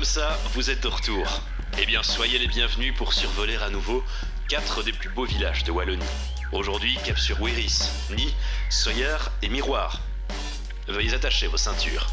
comme ça, vous êtes de retour. Eh bien, soyez les bienvenus pour survoler à nouveau 4 des plus beaux villages de Wallonie. Aujourd'hui, cap sur Wéris, Nid, Sawyer et Miroir. Veuillez attacher vos ceintures.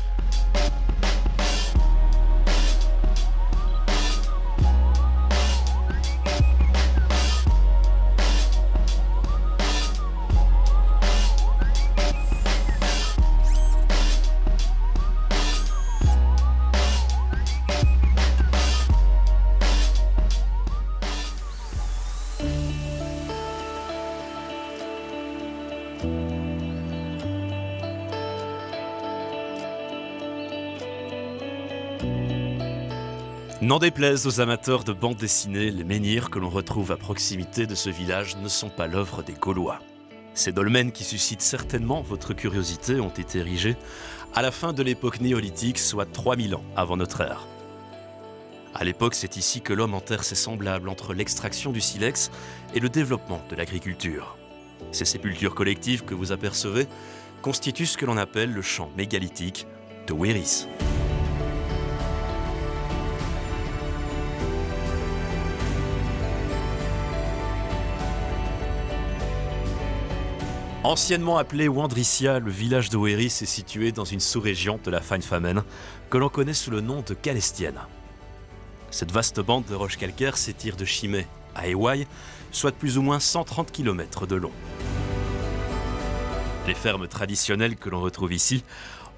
N'en déplaise aux amateurs de bande dessinée, les menhirs que l'on retrouve à proximité de ce village ne sont pas l'œuvre des Gaulois. Ces dolmens qui suscitent certainement votre curiosité ont été érigés à la fin de l'époque néolithique, soit 3000 ans avant notre ère. À l'époque, c'est ici que l'homme enterre ses semblables entre l'extraction du silex et le développement de l'agriculture. Ces sépultures collectives que vous apercevez constituent ce que l'on appelle le champ mégalithique de Wéris. Anciennement appelé Wandricia, le village de Wéris est situé dans une sous-région de la Finefamen que l'on connaît sous le nom de Calestienne. Cette vaste bande de roches calcaires s'étire de Chimay à Ewaï, soit plus ou moins 130 km de long. Les fermes traditionnelles que l'on retrouve ici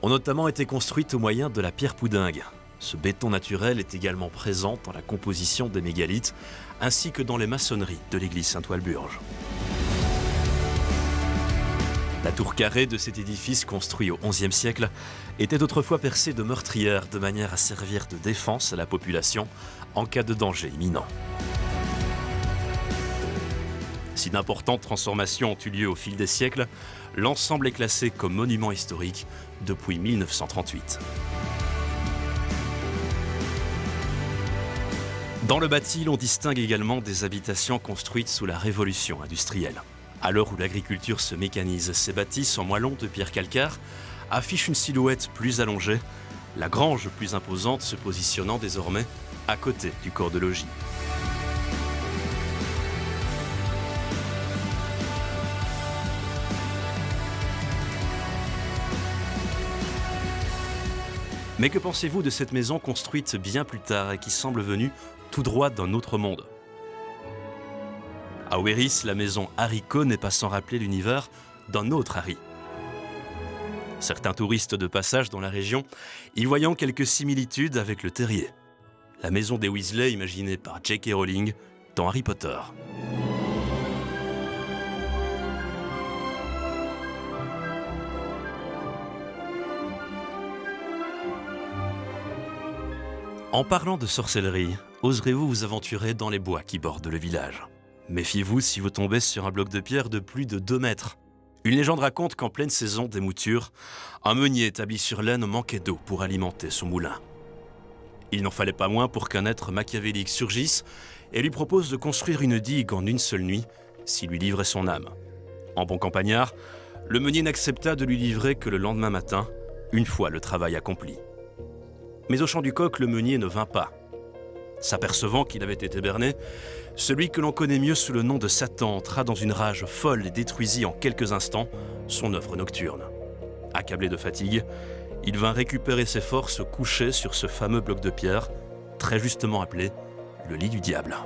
ont notamment été construites au moyen de la pierre poudingue. Ce béton naturel est également présent dans la composition des mégalithes ainsi que dans les maçonneries de l'église Saint-Walburge. La tour carrée de cet édifice construit au XIe siècle était autrefois percée de meurtrières de manière à servir de défense à la population en cas de danger imminent. Si d'importantes transformations ont eu lieu au fil des siècles, l'ensemble est classé comme monument historique depuis 1938. Dans le bâti, l'on distingue également des habitations construites sous la révolution industrielle. À l'heure où l'agriculture se mécanise, ces bâtisses en moellons de pierre calcaire affichent une silhouette plus allongée, la grange plus imposante se positionnant désormais à côté du corps de logis. Mais que pensez-vous de cette maison construite bien plus tard et qui semble venue tout droit d'un autre monde ? À Wéris, la maison Haricot n'est pas sans rappeler l'univers d'un autre Harry. Certains touristes de passage dans la région y voyant quelques similitudes avec le terrier, la maison des Weasley imaginée par J.K. Rowling dans Harry Potter. En parlant de sorcellerie, oserez-vous vous aventurer dans les bois qui bordent le village ? Méfiez-vous si vous tombez sur un bloc de pierre de plus de 2 mètres. Une légende raconte qu'en pleine saison des moutures, un meunier établi sur l'Aisne manquait d'eau pour alimenter son moulin. Il n'en fallait pas moins pour qu'un être machiavélique surgisse et lui propose de construire une digue en une seule nuit s'il lui livrait son âme. En bon campagnard, le meunier n'accepta de lui livrer que le lendemain matin, une fois le travail accompli. Mais au champ du coq, le meunier ne vint pas. S'apercevant qu'il avait été berné, celui que l'on connaît mieux sous le nom de Satan entra dans une rage folle et détruisit en quelques instants son œuvre nocturne. Accablé de fatigue, il vint récupérer ses forces couché sur ce fameux bloc de pierre, très justement appelé le lit du diable.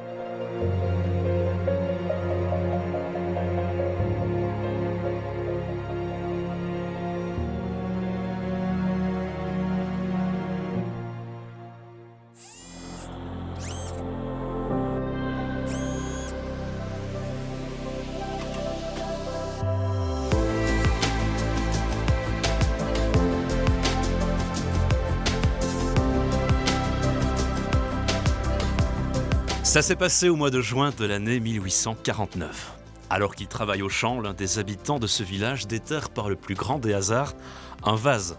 Ça s'est passé au mois de juin de l'année 1849. Alors qu'il travaille au champ, l'un des habitants de ce village déterre par le plus grand des hasards un vase.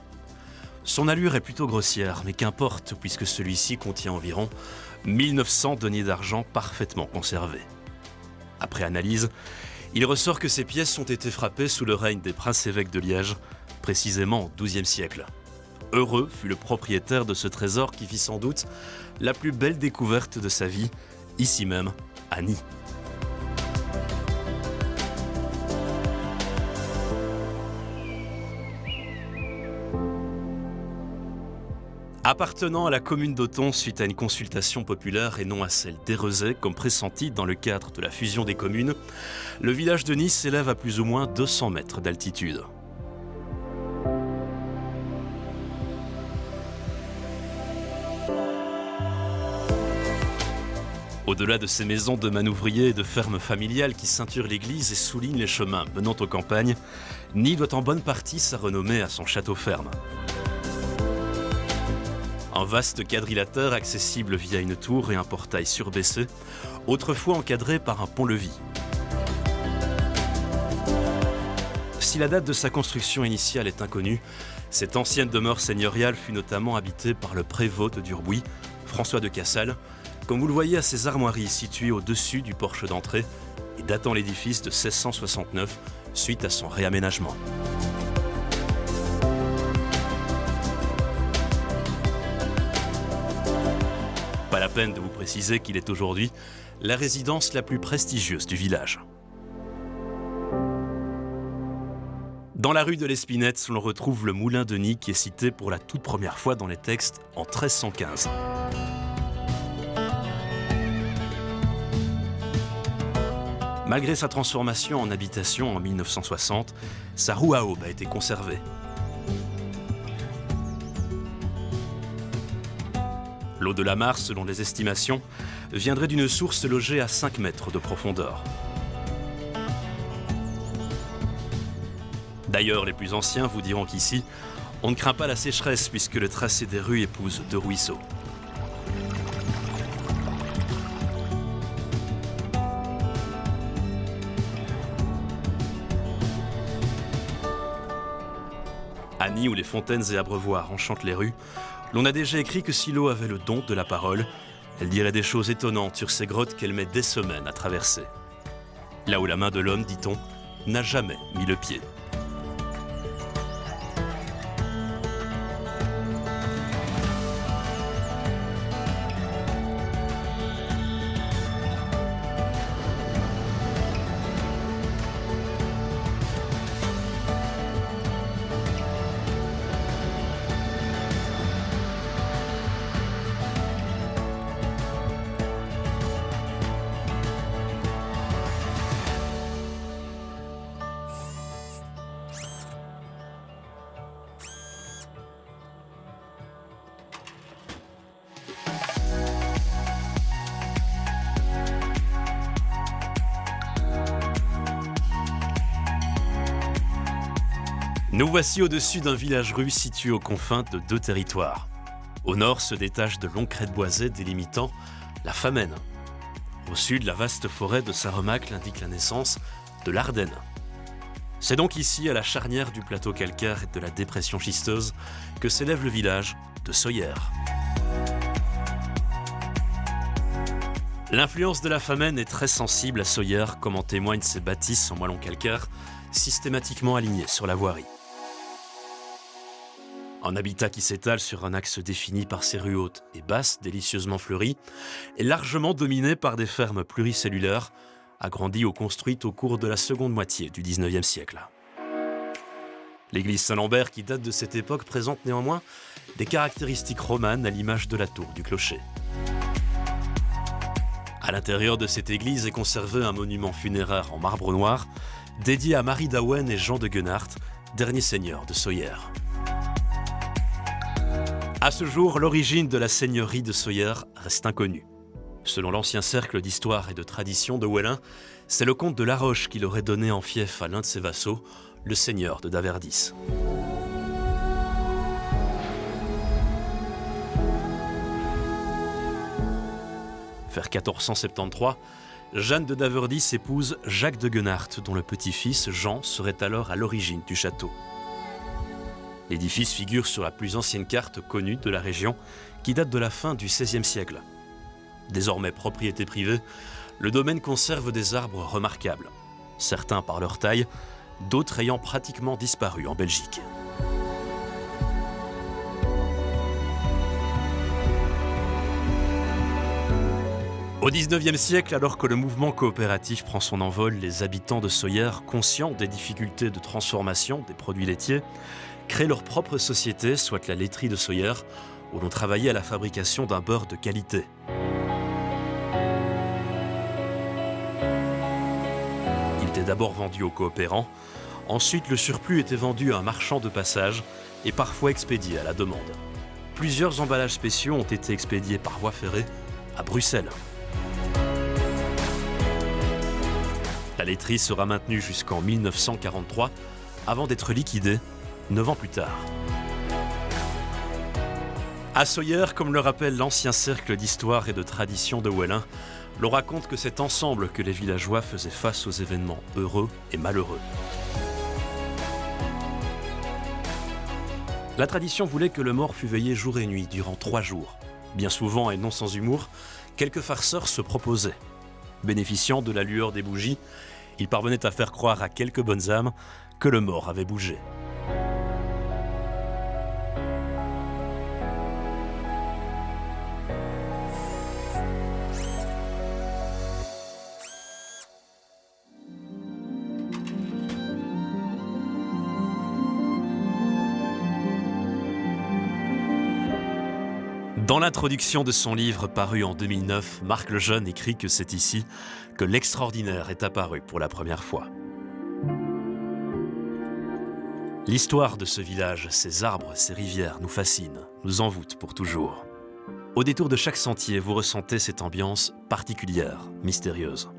Son allure est plutôt grossière, mais qu'importe puisque celui-ci contient environ 1900 deniers d'argent parfaitement conservés. Après analyse, il ressort que ces pièces ont été frappées sous le règne des princes-évêques de Liège, précisément au XIIe siècle. Heureux fut le propriétaire de ce trésor qui fit sans doute la plus belle découverte de sa vie, ici même, à Nîmes. Appartenant à la commune d'Auton suite à une consultation populaire et non à celle d'Érezet, comme pressenti dans le cadre de la fusion des communes, le village de Nice s'élève à plus ou moins 200 mètres d'altitude. Au-delà de ces maisons de manouvriers et de fermes familiales qui ceinturent l'église et soulignent les chemins menant aux campagnes, Nice doit en bonne partie sa renommée à son château ferme. Un vaste quadrilatère accessible via une tour et un portail surbaissé, autrefois encadré par un pont-levis. Si la date de sa construction initiale est inconnue, cette ancienne demeure seigneuriale fut notamment habitée par le prévôt de Durbuy, François de Cassel, comme vous le voyez à ses armoiries situées au-dessus du porche d'entrée et datant l'édifice de 1669 suite à son réaménagement. Pas la peine de vous préciser qu'il est aujourd'hui la résidence la plus prestigieuse du village. Dans la rue de l'Espinette, l'on retrouve le moulin de Nice qui est cité pour la toute première fois dans les textes en 1315. Malgré sa transformation en habitation en 1960, sa roue à aube a été conservée. L'eau de la mare, selon les estimations, viendrait d'une source logée à 5 mètres de profondeur. D'ailleurs, les plus anciens vous diront qu'ici, on ne craint pas la sécheresse puisque le tracé des rues épouse 2 ruisseaux. À Nice, où les fontaines et abreuvoirs enchantent les rues, l'on a déjà écrit que si l'eau avait le don de la parole, elle dirait des choses étonnantes sur ces grottes qu'elle met des semaines à traverser. Là où la main de l'homme, dit-on, n'a jamais mis le pied. Nous voici au-dessus d'un village-rue situé aux confins de 2 territoires. Au nord se détachent de longues crêtes boisées délimitant la Famenne. Au sud, la vaste forêt de Saint-Remacle indique la naissance de l'Ardenne. C'est donc ici, à la charnière du plateau calcaire et de la dépression schisteuse, que s'élève le village de Soyères. L'influence de la Famenne est très sensible à Soyères, comme en témoignent ces bâtisses en moellon calcaire, systématiquement alignées sur la voirie. Un habitat qui s'étale sur un axe défini par ses rues hautes et basses, délicieusement fleuries, est largement dominé par des fermes pluricellulaires, agrandies ou construites au cours de la seconde moitié du XIXe siècle. L'église Saint-Lambert, qui date de cette époque, présente néanmoins des caractéristiques romanes à l'image de la tour du clocher. À l'intérieur de cette église est conservé un monument funéraire en marbre noir, dédié à Marie d'Awen et Jean de Guenart, derniers seigneurs de Soyères. À ce jour, l'origine de la seigneurie de Soyères reste inconnue. Selon l'ancien cercle d'histoire et de tradition de Wellin, c'est le comte de Laroche qui l'aurait donné en fief à l'un de ses vassaux, le seigneur de Daverdis. Vers 1473, Jeanne de Daverdis épouse Jacques de Guenart, dont le petit-fils Jean serait alors à l'origine du château. L'édifice figure sur la plus ancienne carte connue de la région, qui date de la fin du XVIe siècle. Désormais propriété privée, le domaine conserve des arbres remarquables, certains par leur taille, d'autres ayant pratiquement disparu en Belgique. Au XIXe siècle, alors que le mouvement coopératif prend son envol, les habitants de Sawyer, conscients des difficultés de transformation des produits laitiers, créent leur propre société, soit la laiterie de Sawyer, où l'on travaillait à la fabrication d'un beurre de qualité. Il était d'abord vendu aux coopérants, ensuite le surplus était vendu à un marchand de passage et parfois expédié à la demande. Plusieurs emballages spéciaux ont été expédiés par voie ferrée à Bruxelles. La laiterie sera maintenue jusqu'en 1943, avant d'être liquidée 9 ans plus tard. À Sawyer, comme le rappelle l'ancien cercle d'histoire et de tradition de Welin, l'on raconte que c'est ensemble que les villageois faisaient face aux événements heureux et malheureux. La tradition voulait que le mort fût veillé jour et nuit durant 3 jours. Bien souvent, et non sans humour, quelques farceurs se proposaient. Bénéficiant de la lueur des bougies, ils parvenaient à faire croire à quelques bonnes âmes que le mort avait bougé. Dans l'introduction de son livre paru en 2009, Marc Lejeune écrit que c'est ici que l'extraordinaire est apparu pour la première fois. L'histoire de ce village, ses arbres, ses rivières nous fascine, nous envoûte pour toujours. Au détour de chaque sentier, vous ressentez cette ambiance particulière, mystérieuse.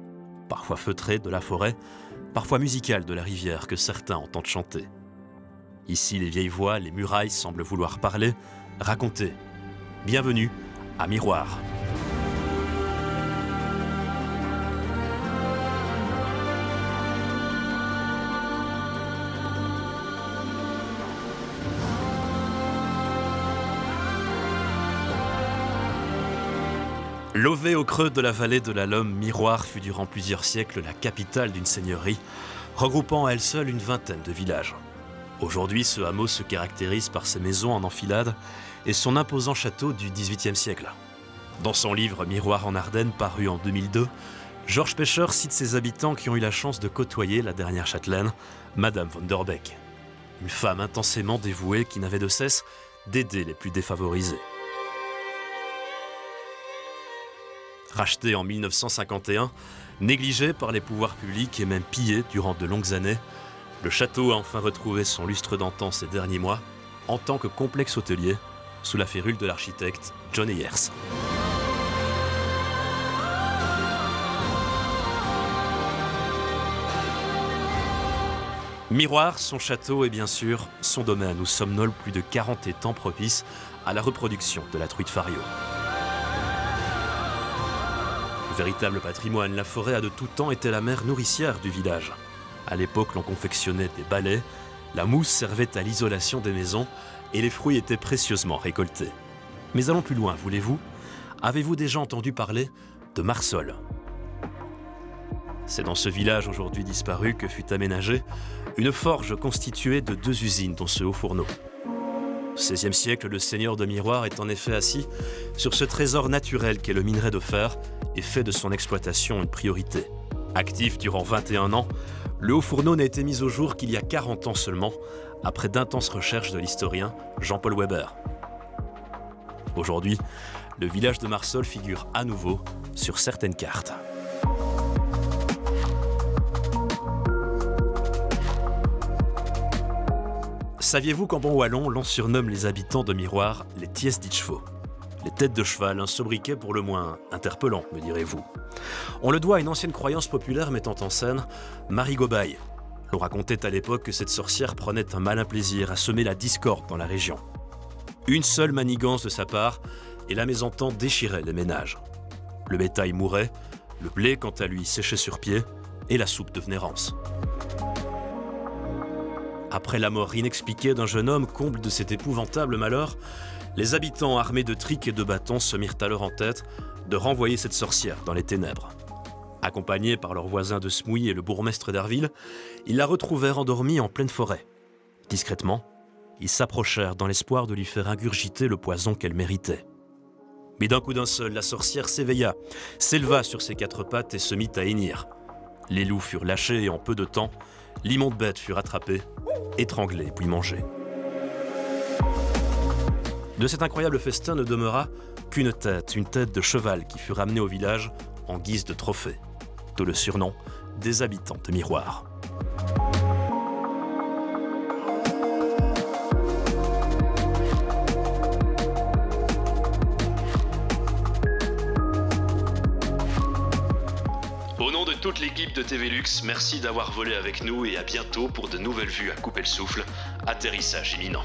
Parfois feutrée de la forêt, parfois musicale de la rivière que certains entendent chanter. Ici, les vieilles voix, les murailles semblent vouloir parler, raconter. Bienvenue à Miroir. Lové au creux de la vallée de la Lomme, Miroir fut durant plusieurs siècles la capitale d'une seigneurie, regroupant à elle seule une vingtaine de villages. Aujourd'hui, ce hameau se caractérise par ses maisons en enfilade et son imposant château du XVIIIe siècle. Dans son livre « Miroir en Ardennes » paru en 2002, Georges Pêcheur cite ses habitants qui ont eu la chance de côtoyer la dernière châtelaine, Madame von der Beck. Une femme intensément dévouée qui n'avait de cesse d'aider les plus défavorisés. Racheté en 1951, négligé par les pouvoirs publics et même pillé durant de longues années, le château a enfin retrouvé son lustre d'antan ces derniers mois, en tant que complexe hôtelier, sous la férule de l'architecte John Ayers. Miroir, son château et bien sûr son domaine où somnolent plus de 40 étangs propices à la reproduction de la truite fario. Véritable patrimoine, la forêt a de tout temps été la mère nourricière du village. À l'époque, l'on confectionnait des balais, la mousse servait à l'isolation des maisons et les fruits étaient précieusement récoltés. Mais allons plus loin, voulez-vous ? Avez-vous déjà entendu parler de Marsol ? C'est dans ce village aujourd'hui disparu que fut aménagée une forge constituée de 2 usines dont ce haut fourneau. Au XVIe siècle, le seigneur de Miroir est en effet assis sur ce trésor naturel qu'est le minerai de fer et fait de son exploitation une priorité. Actif durant 21 ans, le haut fourneau n'a été mis au jour qu'il y a 40 ans seulement, après d'intenses recherches de l'historien Jean-Paul Weber. Aujourd'hui, le village de Marsol figure à nouveau sur certaines cartes. Saviez-vous qu'en bon wallon, l'on surnomme les habitants de Miroir les Ties dit chevaux ? Les têtes de cheval, un sobriquet pour le moins interpellant, me direz-vous. On le doit à une ancienne croyance populaire mettant en scène Marie Gobaye. L'on racontait à l'époque que cette sorcière prenait un malin plaisir à semer la discorde dans la région. Une seule manigance de sa part, et la mésentente déchirait les ménages. Le bétail mourait, le blé quant à lui séchait sur pied, et la soupe devenait rance. Après la mort inexpliquée d'un jeune homme comble de cet épouvantable malheur, les habitants armés de triques et de bâtons se mirent alors en tête de renvoyer cette sorcière dans les ténèbres. Accompagnés par leurs voisins de Smouy et le bourgmestre d'Arville, ils la retrouvèrent endormie en pleine forêt. Discrètement, ils s'approchèrent dans l'espoir de lui faire ingurgiter le poison qu'elle méritait. Mais d'un coup d'un seul, la sorcière s'éveilla, s'éleva sur ses 4 pattes et se mit à hennir. Les loups furent lâchés et en peu de temps, l'immonde bête fut rattrapée, étranglée puis mangée. De cet incroyable festin ne demeura qu'une tête, une tête de cheval qui fut ramenée au village en guise de trophée, d'où le surnom des habitants de Miroir. Au nom de toute l'équipe de TV Lux, merci d'avoir volé avec nous et à bientôt pour de nouvelles vues à couper le souffle. Atterrissage imminent.